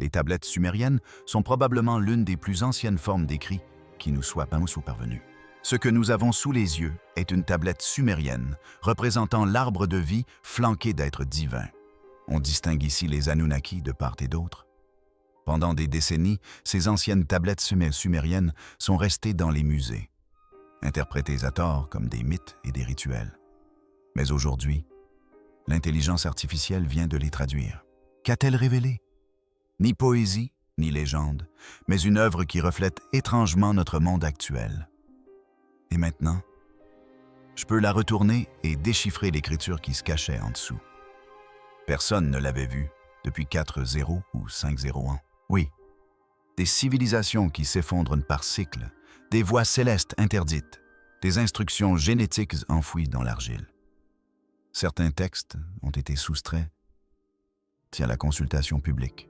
Les tablettes sumériennes sont probablement l'une des plus anciennes formes d'écrit qui nous soit parvenue. Ce que nous avons sous les yeux est une tablette sumérienne représentant l'arbre de vie flanqué d'êtres divins. On distingue ici les Anunnaki de part et d'autre. Pendant des décennies, ces anciennes tablettes sumériennes sont restées dans les musées, interprétées à tort comme des mythes et des rituels. Mais aujourd'hui, l'intelligence artificielle vient de les traduire. Qu'a-t-elle révélé? Ni poésie, ni légende, mais une œuvre qui reflète étrangement notre monde actuel. Et maintenant, je peux la retourner et déchiffrer l'écriture qui se cachait en dessous. Personne ne l'avait vue depuis 4.0 ou 5.01. Oui, des civilisations qui s'effondrent par cycles, des voies célestes interdites, des instructions génétiques enfouies dans l'argile. Certains textes ont été soustraits à la consultation publique.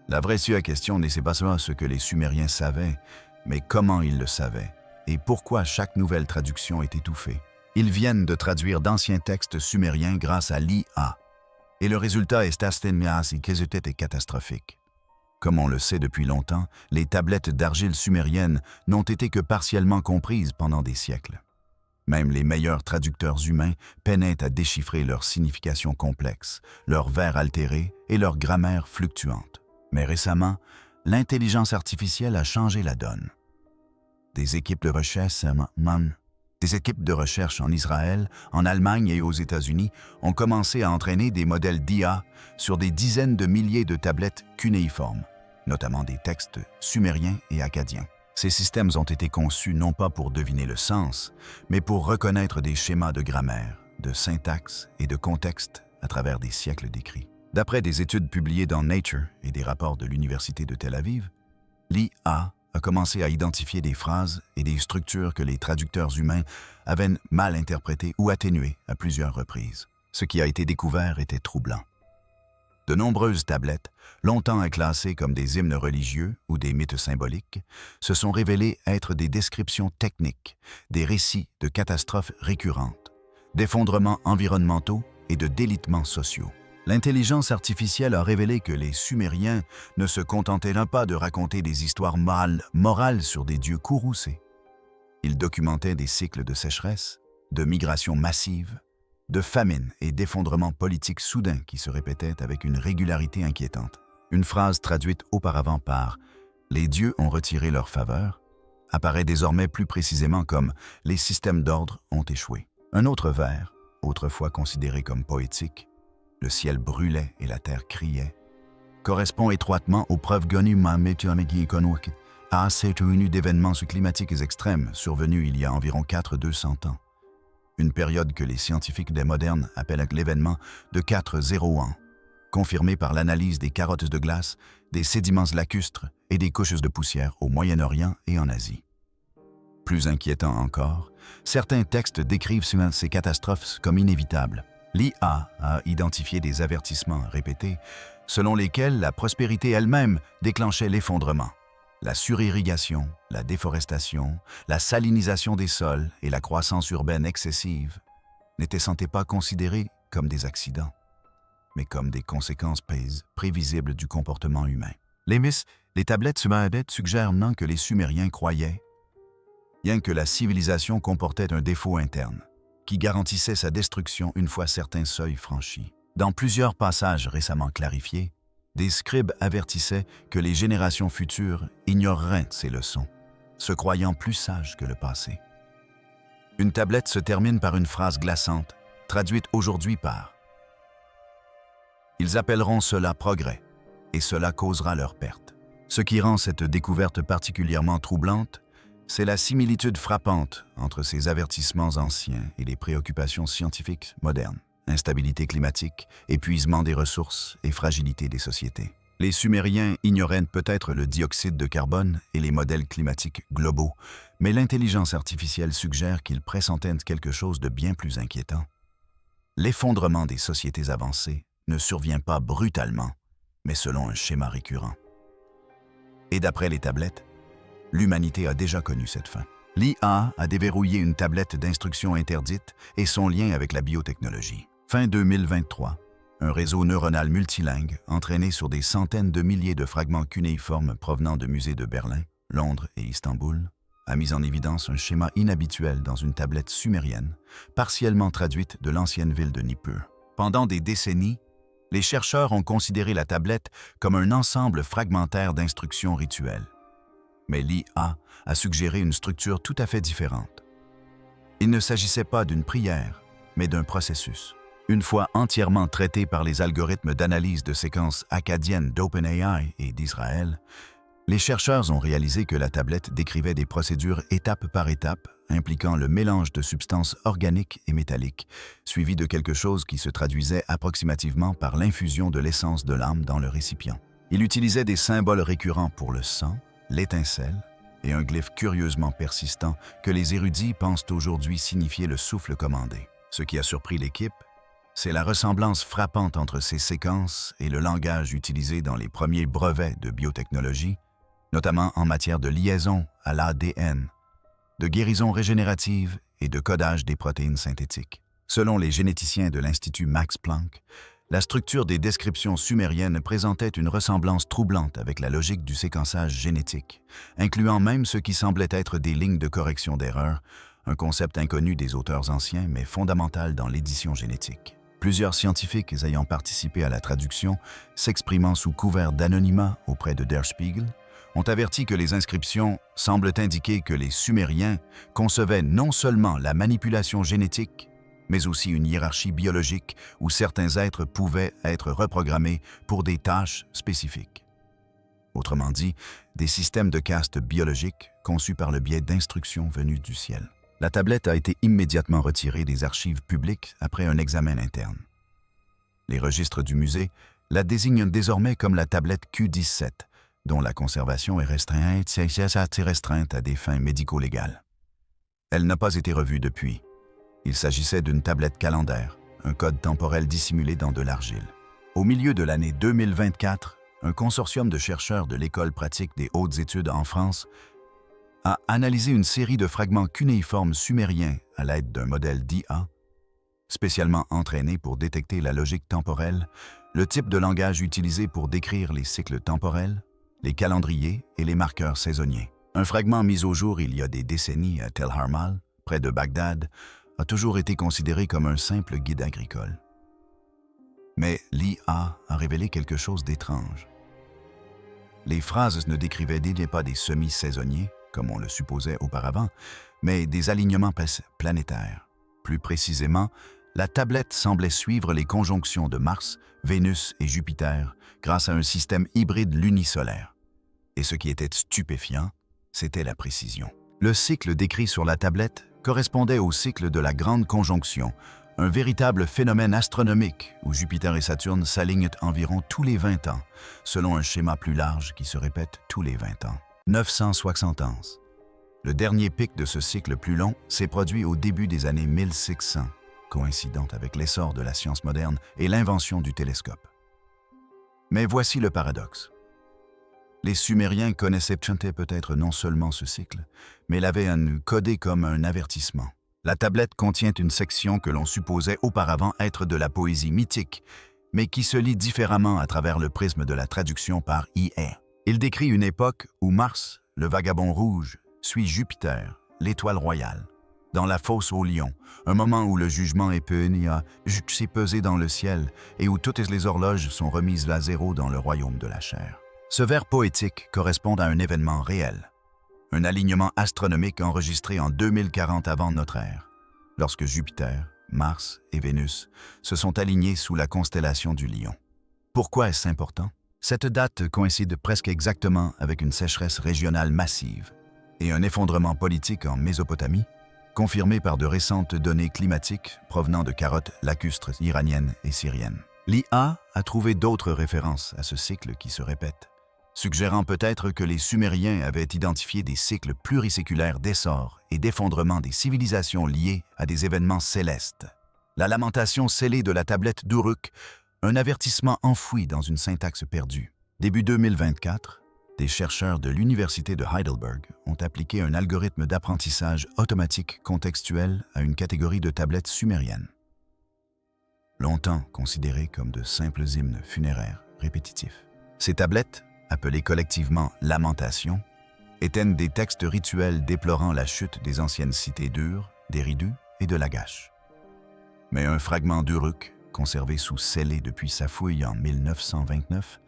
La vraie question n'est pas seulement ce que les Sumériens savaient, mais comment ils le savaient et pourquoi chaque nouvelle traduction est étouffée. Ils viennent de traduire d'anciens textes sumériens grâce à l'IA, et le résultat est catastrophique. Comme on le sait depuis longtemps, les tablettes d'argile sumériennes n'ont été que partiellement comprises pendant des siècles. Même les meilleurs traducteurs humains peinaient à déchiffrer leur signification complexe, leurs vers altérés et leur grammaire fluctuante. Mais récemment, l'intelligence artificielle a changé la donne. Des équipes de recherche en Israël, en Allemagne et aux États-Unis ont commencé à entraîner des modèles d'IA sur des dizaines de milliers de tablettes cunéiformes, notamment des textes sumériens et akkadiens. Ces systèmes ont été conçus non pas pour deviner le sens, mais pour reconnaître des schémas de grammaire, de syntaxe et de contexte à travers des siècles d'écrits. D'après des études publiées dans Nature et des rapports de l'Université de Tel Aviv, l'IA a commencé à identifier des phrases et des structures que les traducteurs humains avaient mal interprétées ou atténuées à plusieurs reprises. Ce qui a été découvert était troublant. De nombreuses tablettes, longtemps classées comme des hymnes religieux ou des mythes symboliques, se sont révélées être des descriptions techniques, des récits de catastrophes récurrentes, d'effondrements environnementaux et de délitements sociaux. L'intelligence artificielle a révélé que les Sumériens ne se contentaient pas de raconter des histoires morales sur des dieux courroucés. Ils documentaient des cycles de sécheresse, de migrations massives, de famines et d'effondrements politiques soudains qui se répétaient avec une régularité inquiétante. Une phrase traduite auparavant par « les dieux ont retiré leur faveur » apparaît désormais plus précisément comme « les systèmes d'ordre ont échoué ». Un autre vers, autrefois considéré comme poétique, le ciel brûlait et la terre criait, correspond étroitement aux preuves connues à cette réunion d'événements climatiques extrêmes survenus il y a environ 400-200 ans. Une période que les scientifiques des modernes appellent l'événement de 401, confirmé par l'analyse des carottes de glace, des sédiments lacustres et des couches de poussière au Moyen-Orient et en Asie. Plus inquiétant encore, certains textes décrivent ces catastrophes comme inévitables. L'IA a identifié des avertissements répétés selon lesquels la prospérité elle-même déclenchait l'effondrement. La surirrigation, la déforestation, la salinisation des sols et la croissance urbaine excessive n'étaient santé pas considérés comme des accidents, mais comme des conséquences prévisibles du comportement humain. Les tablettes sumériennes suggèrent non que les Sumériens croyaient, bien que la civilisation comportait un défaut interne, qui garantissait sa destruction une fois certains seuils franchis. Dans plusieurs passages récemment clarifiés, des scribes avertissaient que les générations futures ignoreraient ces leçons, se croyant plus sages que le passé. Une tablette se termine par une phrase glaçante, traduite aujourd'hui par « Ils appelleront cela progrès, et cela causera leur perte ». Ce qui rend cette découverte particulièrement troublante, c'est la similitude frappante entre ces avertissements anciens et les préoccupations scientifiques modernes. Instabilité climatique, épuisement des ressources et fragilité des sociétés. Les Sumériens ignoraient peut-être le dioxyde de carbone et les modèles climatiques globaux, mais l'intelligence artificielle suggère qu'ils pressentaient quelque chose de bien plus inquiétant. L'effondrement des sociétés avancées ne survient pas brutalement, mais selon un schéma récurrent. Et d'après les tablettes, l'humanité a déjà connu cette fin. L'IA a déverrouillé une tablette d'instructions interdites et son lien avec la biotechnologie. Fin 2023, un réseau neuronal multilingue entraîné sur des centaines de milliers de fragments cunéiformes provenant de musées de Berlin, Londres et Istanbul, a mis en évidence un schéma inhabituel dans une tablette sumérienne, partiellement traduite de l'ancienne ville de Nippur. Pendant des décennies, les chercheurs ont considéré la tablette comme un ensemble fragmentaire d'instructions rituelles. Mais l'IA a suggéré une structure tout à fait différente. Il ne s'agissait pas d'une prière, mais d'un processus. Une fois entièrement traité par les algorithmes d'analyse de séquences akkadiennes d'OpenAI et d'Israël, les chercheurs ont réalisé que la tablette décrivait des procédures étape par étape, impliquant le mélange de substances organiques et métalliques, suivi de quelque chose qui se traduisait approximativement par l'infusion de l'essence de l'âme dans le récipient. Il utilisait des symboles récurrents pour le sang, l'étincelle et un glyphe curieusement persistant que les érudits pensent aujourd'hui signifier le souffle commandé. Ce qui a surpris l'équipe, c'est la ressemblance frappante entre ces séquences et le langage utilisé dans les premiers brevets de biotechnologie, notamment en matière de liaison à l'ADN, de guérison régénérative et de codage des protéines synthétiques. Selon les généticiens de l'Institut Max Planck, la structure des descriptions sumériennes présentait une ressemblance troublante avec la logique du séquençage génétique, incluant même ce qui semblait être des lignes de correction d'erreurs, un concept inconnu des auteurs anciens mais fondamental dans l'édition génétique. Plusieurs scientifiques ayant participé à la traduction, s'exprimant sous couvert d'anonymat auprès de Der Spiegel, ont averti que les inscriptions semblent indiquer que les Sumériens concevaient non seulement la manipulation génétique, mais aussi une hiérarchie biologique où certains êtres pouvaient être reprogrammés pour des tâches spécifiques. Autrement dit, des systèmes de caste biologiques conçus par le biais d'instructions venues du ciel. La tablette a été immédiatement retirée des archives publiques après un examen interne. Les registres du musée la désignent désormais comme la tablette Q17, dont la conservation est restreinte à des fins médico-légales. Elle n'a pas été revue depuis. Il s'agissait d'une tablette calendaire, un code temporel dissimulé dans de l'argile. Au milieu de l'année 2024, un consortium de chercheurs de l'École pratique des hautes études en France a analysé une série de fragments cunéiformes sumériens à l'aide d'un modèle d'IA, spécialement entraîné pour détecter la logique temporelle, le type de langage utilisé pour décrire les cycles temporels, les calendriers et les marqueurs saisonniers. Un fragment mis au jour il y a des décennies à Tel Harmal, près de Bagdad, a toujours été considéré comme un simple guide agricole. Mais l'IA a révélé quelque chose d'étrange. Les phrases ne décrivaient pas des semis saisonniers, comme on le supposait auparavant, mais des alignements planétaires. Plus précisément, la tablette semblait suivre les conjonctions de Mars, Vénus et Jupiter grâce à un système hybride lunisolaire. Et ce qui était stupéfiant, c'était la précision. Le cycle décrit sur la tablette correspondait au cycle de la Grande Conjonction, un véritable phénomène astronomique où Jupiter et Saturne s'alignent environ tous les 20 ans, selon un schéma plus large qui se répète tous les 20 ans. 960 ans. Le dernier pic de ce cycle plus long s'est produit au début des années 1600, coïncidente avec l'essor de la science moderne et l'invention du télescope. Mais voici le paradoxe. Les Sumériens connaissaient peut-être non seulement ce cycle, mais l'avaient codé comme un avertissement. La tablette contient une section que l'on supposait auparavant être de la poésie mythique, mais qui se lit différemment à travers le prisme de la traduction par IA. Il décrit une époque où Mars, le vagabond rouge, suit Jupiter, l'étoile royale, dans la fosse au lion, un moment où le jugement est pesé dans le ciel et où toutes les horloges sont remises à zéro dans le royaume de la chair. Ce vers poétique correspond à un événement réel, un alignement astronomique enregistré en 2040 avant notre ère, lorsque Jupiter, Mars et Vénus se sont alignés sous la constellation du Lion. Pourquoi est-ce important? Cette date coïncide presque exactement avec une sécheresse régionale massive et un effondrement politique en Mésopotamie, confirmé par de récentes données climatiques provenant de carottes lacustres iraniennes et syriennes. L'IA a trouvé d'autres références à ce cycle qui se répète, suggérant peut-être que les Sumériens avaient identifié des cycles pluriséculaires d'essor et d'effondrement des civilisations liées à des événements célestes. La lamentation scellée de la tablette d'Uruk, un avertissement enfoui dans une syntaxe perdue. Début 2024, des chercheurs de l'Université de Heidelberg ont appliqué un algorithme d'apprentissage automatique contextuel à une catégorie de tablettes sumériennes. longtemps considérées comme de simples hymnes funéraires répétitifs. Ces tablettes, appelées collectivement « lamentations », étaient des textes rituels déplorant la chute des anciennes cités d'Ur, d'Eridu et de Lagash. Mais un fragment d'Uruk, conservé sous scellé depuis sa fouille en 1929,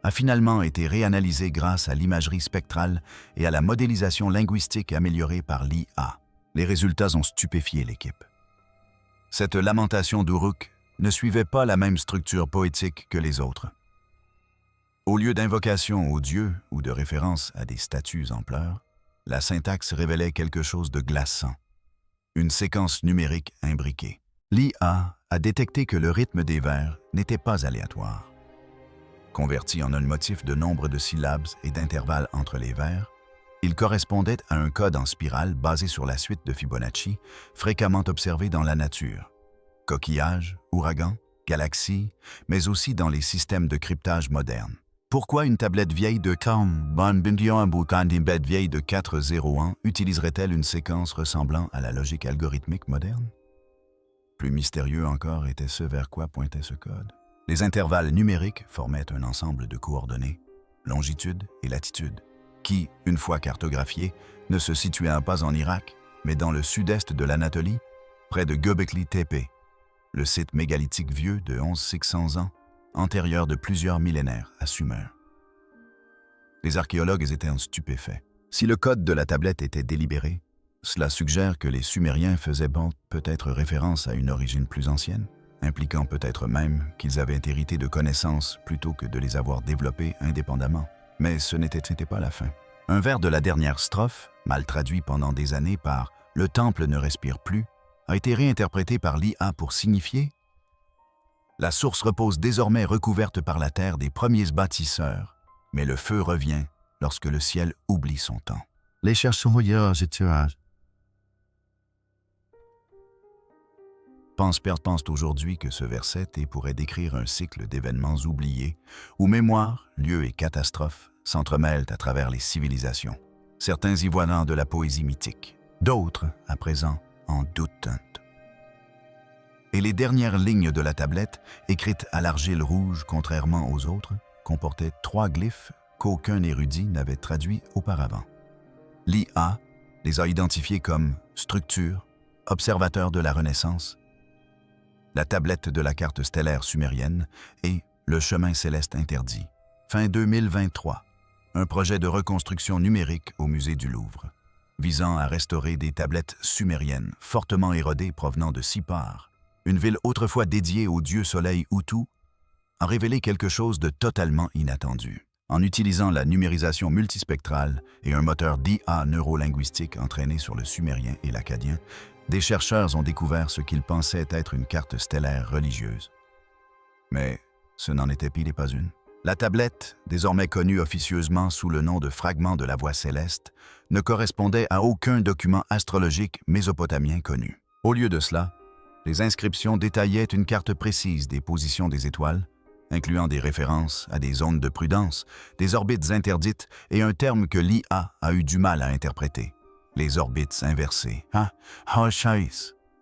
a finalement été réanalysé grâce à l'imagerie spectrale et à la modélisation linguistique améliorée par l'IA. Les résultats ont stupéfié l'équipe. Cette lamentation d'Uruk ne suivait pas la même structure poétique que les autres. Au lieu d'invocation aux dieux ou de référence à des statues en pleurs, la syntaxe révélait quelque chose de glaçant, une séquence numérique imbriquée. L'IA a détecté que le rythme des vers n'était pas aléatoire. Converti en un motif de nombre de syllabes et d'intervalles entre les vers, il correspondait à un code en spirale basé sur la suite de Fibonacci, fréquemment observé dans la nature. Coquillages, ouragans, galaxies, mais aussi dans les systèmes de cryptage modernes. Pourquoi une tablette vieille de 401 utiliserait-elle une séquence ressemblant à la logique algorithmique moderne? Plus mystérieux encore était ce vers quoi pointait ce code. Les intervalles numériques formaient un ensemble de coordonnées, longitude et latitude, qui, une fois cartographiés, ne se situaient pas en Irak, mais dans le sud-est de l'Anatolie, près de Göbekli Tepe, le site mégalithique vieux de 1100 ans, antérieur de plusieurs millénaires à Sumer. Les archéologues étaient stupéfaits. Si le code de la tablette était délibéré, cela suggère que les Sumériens faisaient peut-être référence à une origine plus ancienne, impliquant peut-être même qu'ils avaient hérité de connaissances plutôt que de les avoir développées indépendamment. Mais ce n'était pas la fin. Un vers de la dernière strophe, mal traduit pendant des années par « Le temple ne respire plus », a été réinterprété par l'IA pour signifier « La source repose désormais recouverte par la terre des premiers bâtisseurs, mais le feu revient lorsque le ciel oublie son temps. » Les chercheurs pensent aujourd'hui que ce verset pourrait décrire un cycle d'événements oubliés, où mémoire, lieux et catastrophes s'entremêlent à travers les civilisations. Certains y voient de la poésie mythique, d'autres, à présent, en doutent. Et les dernières lignes de la tablette, écrites à l'argile rouge contrairement aux autres, comportaient 3 glyphes qu'aucun érudit n'avait traduits auparavant. L'IA les a identifiés comme structure, observateur de la Renaissance, la tablette de la carte stellaire sumérienne et le chemin céleste interdit. Fin 2023, un projet de reconstruction numérique au musée du Louvre, visant à restaurer des tablettes sumériennes fortement érodées provenant de Sippar, une ville autrefois dédiée au dieu soleil Utu, a révélé quelque chose de totalement inattendu. En utilisant la numérisation multispectrale et un moteur d'IA neurolinguistique entraîné sur le sumérien et l'akkadien, des chercheurs ont découvert ce qu'ils pensaient être une carte stellaire religieuse. Mais ce n'en était pas une. La tablette, désormais connue officieusement sous le nom de fragment de la voie céleste, ne correspondait à aucun document astrologique mésopotamien connu. Au lieu de cela, les inscriptions détaillaient une carte précise des positions des étoiles, incluant des références à des zones de prudence, des orbites interdites et un terme que l'IA a eu du mal à interpréter, les orbites inversées.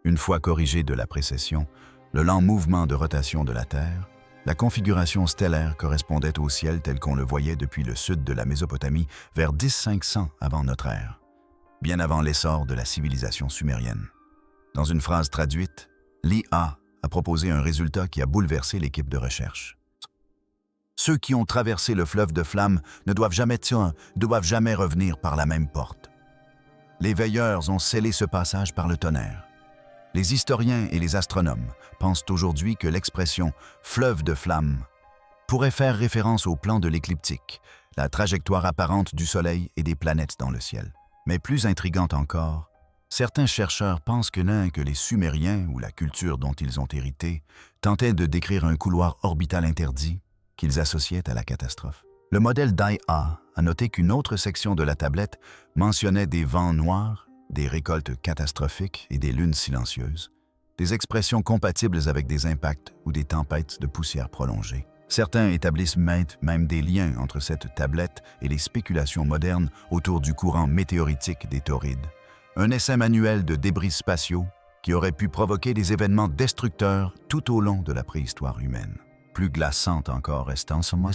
Une fois corrigé de la précession, le lent mouvement de rotation de la Terre, la configuration stellaire correspondait au ciel tel qu'on le voyait depuis le sud de la Mésopotamie vers 10 500 avant notre ère, bien avant l'essor de la civilisation sumérienne. Dans une phrase traduite, l'IA a proposé un résultat qui a bouleversé l'équipe de recherche. Ceux qui ont traversé le fleuve de flammes ne doivent jamais revenir par la même porte. Les veilleurs ont scellé ce passage par le tonnerre. Les historiens et les astronomes pensent aujourd'hui que l'expression « fleuve de flammes » pourrait faire référence au plan de l'écliptique, la trajectoire apparente du Soleil et des planètes dans le ciel. Mais plus intrigante encore, certains chercheurs pensent que les Sumériens ou la culture dont ils ont hérité tentaient de décrire un couloir orbital interdit qu'ils associaient à la catastrophe. Le modèle d'IA a noté qu'une autre section de la tablette mentionnait des vents noirs, des récoltes catastrophiques et des lunes silencieuses, des expressions compatibles avec des impacts ou des tempêtes de poussière prolongées. Certains établissent même des liens entre cette tablette et les spéculations modernes autour du courant météoritique des Taurides, un essai manuel de débris spatiaux qui auraient pu provoquer des événements destructeurs tout au long de la préhistoire humaine. Plus glaçante encore reste en ce moment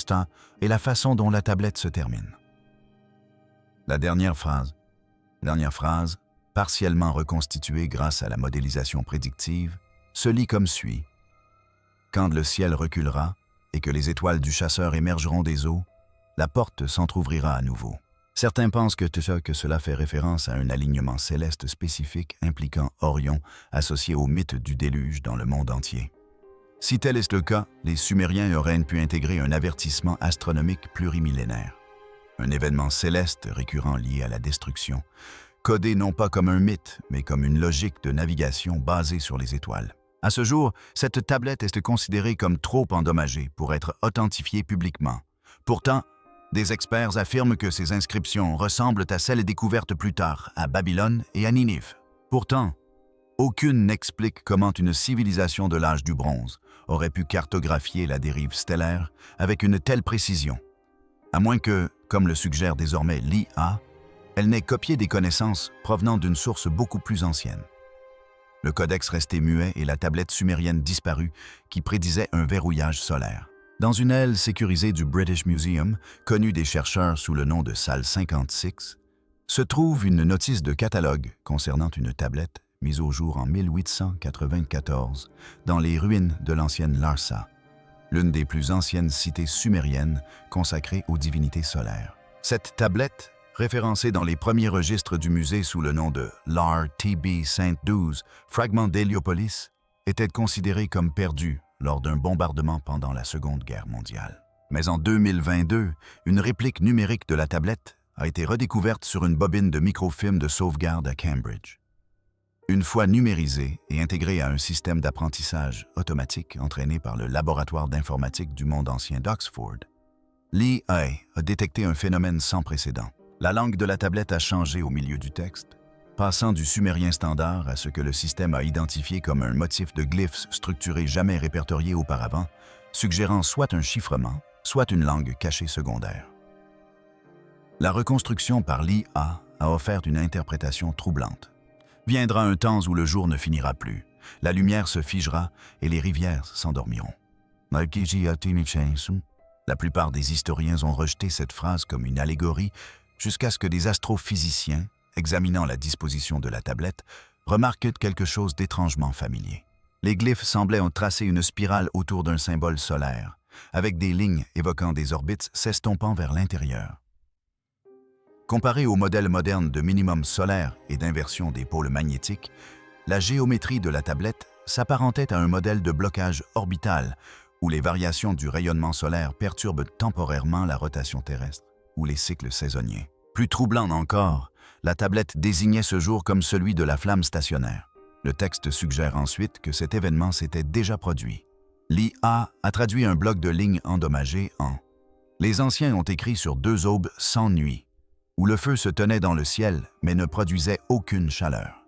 est la façon dont la tablette se termine. La dernière phrase, partiellement reconstituée grâce à la modélisation prédictive, se lit comme suit. Quand le ciel reculera et que les étoiles du chasseur émergeront des eaux, la porte s'entr'ouvrira à nouveau. Certains pensent que cela fait référence à un alignement céleste spécifique impliquant Orion associé au mythe du déluge dans le monde entier. Si tel est le cas, les Sumériens auraient pu intégrer un avertissement astronomique plurimillénaire. Un événement céleste récurrent lié à la destruction, codé non pas comme un mythe, mais comme une logique de navigation basée sur les étoiles. À ce jour, cette tablette est considérée comme trop endommagée pour être authentifiée publiquement. Pourtant, des experts affirment que ces inscriptions ressemblent à celles découvertes plus tard à Babylone et à Ninive. Pourtant, aucune n'explique comment une civilisation de l'âge du bronze aurait pu cartographier la dérive stellaire avec une telle précision, à moins que, comme le suggère désormais l'IA, elle n'ait copié des connaissances provenant d'une source beaucoup plus ancienne. Le codex restait muet et la tablette sumérienne disparue qui prédisait un verrouillage solaire. Dans une aile sécurisée du British Museum, connue des chercheurs sous le nom de salle 56, se trouve une notice de catalogue concernant une tablette mise au jour en 1894 dans les ruines de l'ancienne Larsa, l'une des plus anciennes cités sumériennes consacrées aux divinités solaires. Cette tablette, référencée dans les premiers registres du musée sous le nom de Lar TB Saint 12, fragment d'Héliopolis, était considérée comme perdue lors d'un bombardement pendant la Seconde Guerre mondiale. Mais en 2022, une réplique numérique de la tablette a été redécouverte sur une bobine de microfilm de sauvegarde à Cambridge. Une fois numérisée et intégrée à un système d'apprentissage automatique entraîné par le laboratoire d'informatique du monde ancien d'Oxford, l'IA a détecté un phénomène sans précédent. La langue de la tablette a changé au milieu du texte, passant du sumérien standard à ce que le système a identifié comme un motif de glyphes structurés jamais répertoriés auparavant, suggérant soit un chiffrement, soit une langue cachée secondaire. La reconstruction par l'IA a offert une interprétation troublante. Viendra un temps où le jour ne finira plus, la lumière se figera et les rivières s'endormiront. La plupart des historiens ont rejeté cette phrase comme une allégorie jusqu'à ce que des astrophysiciens, examinant la disposition de la tablette, remarquent quelque chose d'étrangement familier. Les glyphes semblaient tracer une spirale autour d'un symbole solaire, avec des lignes évoquant des orbites s'estompant vers l'intérieur. Comparé au modèle moderne de minimum solaire et d'inversion des pôles magnétiques, la géométrie de la tablette s'apparentait à un modèle de blocage orbital où les variations du rayonnement solaire perturbent temporairement la rotation terrestre ou les cycles saisonniers. Plus troublant encore, la tablette désignait ce jour comme celui de la flamme stationnaire. Le texte suggère ensuite que cet événement s'était déjà produit. L'IA a traduit un bloc de lignes endommagé en « Les anciens ont écrit sur 2 aubes sans nuit, où le feu se tenait dans le ciel mais ne produisait aucune chaleur. »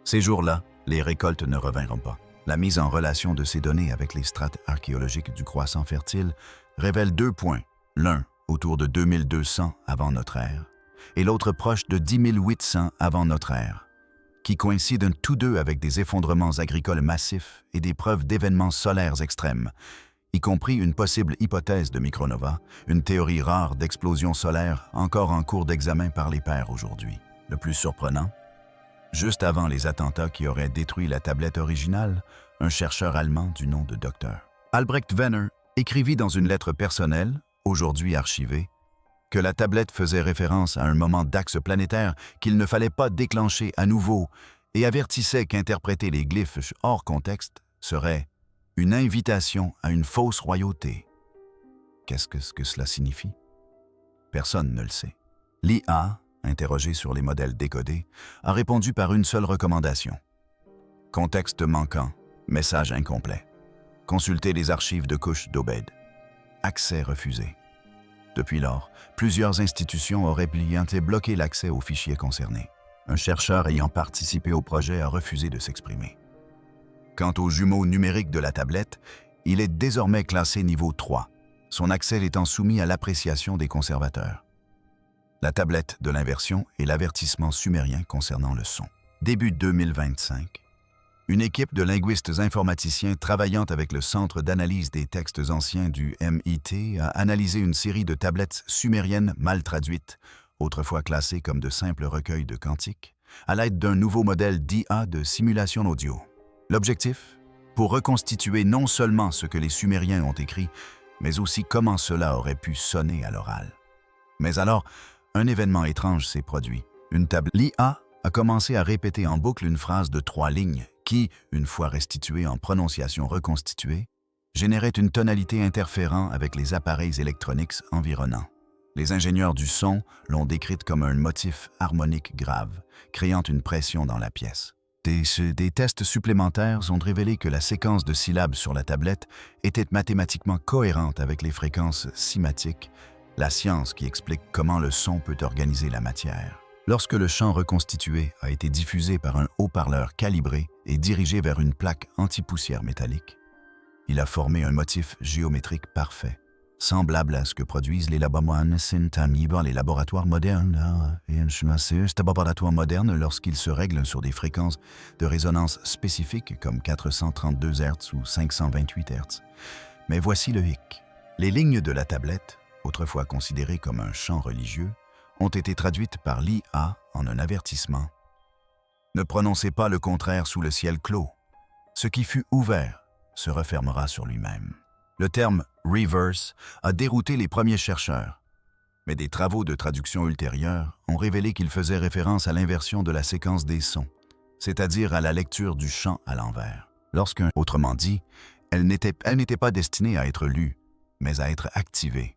Ces jours-là, les récoltes ne revinront pas. La mise en relation de ces données avec les strates archéologiques du Croissant fertile révèle 2 points, l'un autour de 2200 avant notre ère, et l'autre proche de 10 800 avant notre ère, qui coïncident tous deux avec des effondrements agricoles massifs et des preuves d'événements solaires extrêmes, y compris une possible hypothèse de micronova, une théorie rare d'explosion solaire encore en cours d'examen par les pairs aujourd'hui. Le plus surprenant, juste avant les attentats qui auraient détruit la tablette originale, un chercheur allemand du nom de Dr. Albrecht Wenner écrivit dans une lettre personnelle, aujourd'hui archivée, que la tablette faisait référence à un moment d'axe planétaire qu'il ne fallait pas déclencher à nouveau et avertissait qu'interpréter les glyphes hors contexte serait une invitation à une fausse royauté. Qu'est-ce que cela signifie? Personne ne le sait. L'IA, interrogée sur les modèles décodés, a répondu par une seule recommandation. Contexte manquant, message incomplet. Consultez les archives de couche d'Obed. Accès refusé. Depuis lors, plusieurs institutions auraient bloqué l'accès aux fichiers concernés. Un chercheur ayant participé au projet a refusé de s'exprimer. Quant aux jumeaux numériques de la tablette, il est désormais classé niveau 3, son accès étant soumis à l'appréciation des conservateurs. La tablette de l'inversion et l'avertissement sumérien concernant le son. Début 2025. Une équipe de linguistes informaticiens travaillant avec le Centre d'analyse des textes anciens du MIT a analysé une série de tablettes sumériennes mal traduites, autrefois classées comme de simples recueils de cantiques, à l'aide d'un nouveau modèle d'IA de simulation audio. L'objectif? Pour reconstituer non seulement ce que les Sumériens ont écrit, mais aussi comment cela aurait pu sonner à l'oral. Mais alors, un événement étrange s'est produit. L'IA a commencé à répéter en boucle une phrase de 3 lignes qui, une fois restituée en prononciation reconstituée, générait une tonalité interférant avec les appareils électroniques environnants. Les ingénieurs du son l'ont décrite comme un motif harmonique grave, créant une pression dans la pièce. Des tests supplémentaires ont révélé que la séquence de syllabes sur la tablette était mathématiquement cohérente avec les fréquences cymatiques, la science qui explique comment le son peut organiser la matière. Lorsque le chant reconstitué a été diffusé par un haut-parleur calibré et dirigé vers une plaque anti-poussière métallique, il a formé un motif géométrique parfait, semblable à ce que produisent les laboratoires modernes. Lorsqu'ils se règlent sur des fréquences de résonance spécifiques comme 432 Hz ou 528 Hz. Mais voici le hic. Les lignes de la tablette, autrefois considérées comme un chant religieux, ont été traduites par l'IA en un avertissement. Ne prononcez pas le contraire sous le ciel clos. Ce qui fut ouvert se refermera sur lui-même. Le terme « reverse » a dérouté les premiers chercheurs, mais des travaux de traduction ultérieurs ont révélé qu'il faisait référence à l'inversion de la séquence des sons, c'est-à-dire à la lecture du chant à l'envers. Autrement dit, elle n'était pas destinée à être lue, mais à être activée.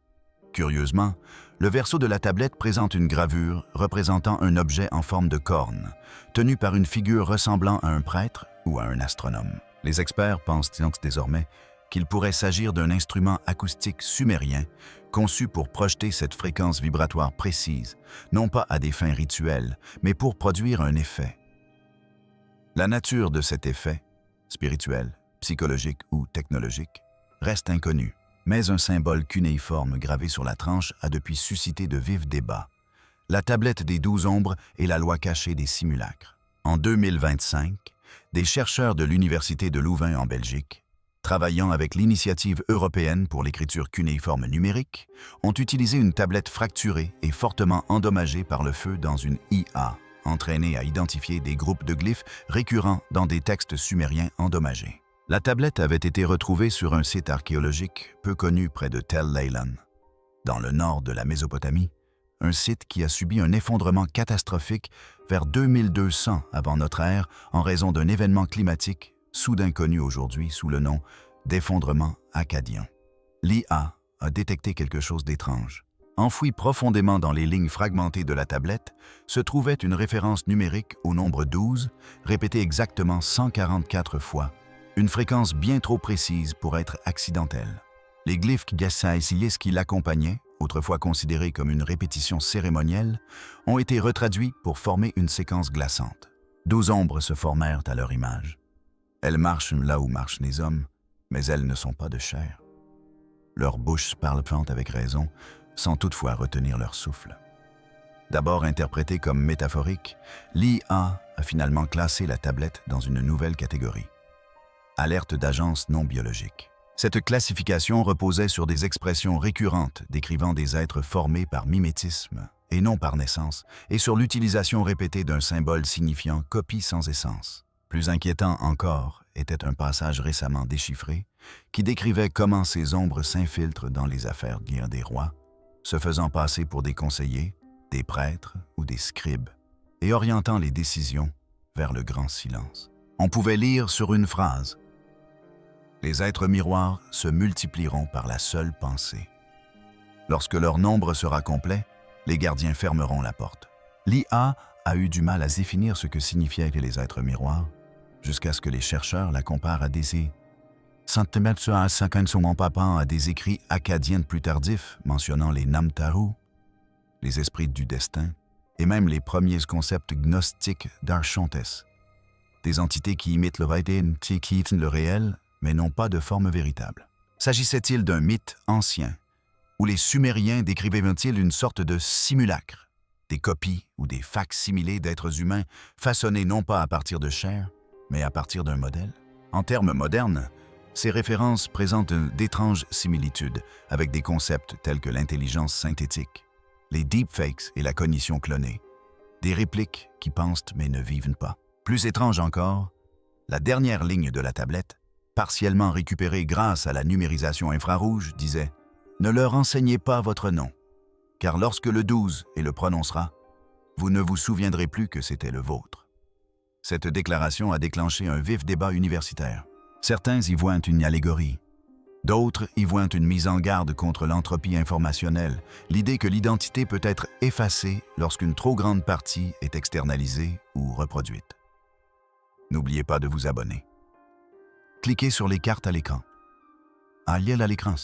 Curieusement, le verso de la tablette présente une gravure représentant un objet en forme de corne, tenu par une figure ressemblant à un prêtre ou à un astronome. Les experts pensent donc désormais qu'il pourrait s'agir d'un instrument acoustique sumérien conçu pour projeter cette fréquence vibratoire précise, non pas à des fins rituelles, mais pour produire un effet. La nature de cet effet, spirituel, psychologique ou technologique, reste inconnue. Mais un symbole cunéiforme gravé sur la tranche a depuis suscité de vifs débats. La tablette des 12 ombres est la loi cachée des simulacres. En 2025, des chercheurs de l'Université de Louvain en Belgique, travaillant avec l'Initiative européenne pour l'écriture cunéiforme numérique, ont utilisé une tablette fracturée et fortement endommagée par le feu dans une IA, entraînée à identifier des groupes de glyphes récurrents dans des textes sumériens endommagés. La tablette avait été retrouvée sur un site archéologique peu connu près de Tel Leilan, dans le nord de la Mésopotamie, un site qui a subi un effondrement catastrophique vers 2200 avant notre ère en raison d'un événement climatique soudain connu aujourd'hui sous le nom d'effondrement akkadien. L'IA a détecté quelque chose d'étrange. Enfoui profondément dans les lignes fragmentées de la tablette se trouvait une référence numérique au nombre 12, répétée exactement 144 fois, une fréquence bien trop précise pour être accidentelle. Les glyphes qui l'accompagnaient, autrefois considérés comme une répétition cérémonielle, ont été retraduits pour former une séquence glaçante. 12 ombres se formèrent à leur image. Elles marchent là où marchent les hommes, mais elles ne sont pas de chair. Leurs bouches parlent avec raison, sans toutefois retenir leur souffle. D'abord interprétée comme métaphorique, l'IA a finalement classé la tablette dans une nouvelle catégorie. Alerte d'agence non biologique. Cette classification reposait sur des expressions récurrentes décrivant des êtres formés par mimétisme et non par naissance, et sur l'utilisation répétée d'un symbole signifiant copie sans essence. Plus inquiétant encore était un passage récemment déchiffré qui décrivait comment ces ombres s'infiltrent dans les affaires des rois, se faisant passer pour des conseillers, des prêtres ou des scribes, et orientant les décisions vers le grand silence. On pouvait lire sur une phrase: les êtres miroirs se multiplieront par la seule pensée. Lorsque leur nombre sera complet, les gardiens fermeront la porte. L'IA a eu du mal à définir ce que signifiaient les êtres miroirs, jusqu'à ce que les chercheurs la comparent à des à des écrits akkadiens plus tardifs mentionnant les Namtaru, les esprits du destin, et même les premiers concepts gnostiques d'Archontes, des entités qui imitent le réel, mais n'ont pas de forme véritable. S'agissait-il d'un mythe ancien, où les Sumériens décrivaient-ils une sorte de simulacre, des copies ou des facs-similés d'êtres humains façonnés non pas à partir de chair, mais à partir d'un modèle? En termes modernes, ces références présentent d'étranges similitudes avec des concepts tels que l'intelligence synthétique, les deepfakes et la cognition clonée, des répliques qui pensent mais ne vivent pas. Plus étrange encore, la dernière ligne de la tablette, partiellement récupérée grâce à la numérisation infrarouge, disait « Ne leur enseignez pas votre nom, car lorsque le 12 et le prononcera, vous ne vous souviendrez plus que c'était le vôtre. » Cette déclaration a déclenché un vif débat universitaire. Certains y voient une allégorie. D'autres y voient une mise en garde contre l'entropie informationnelle, l'idée que l'identité peut être effacée lorsqu'une trop grande partie est externalisée ou reproduite. N'oubliez pas de vous abonner. Cliquez sur les cartes à l'écran. Aliel à l'écran.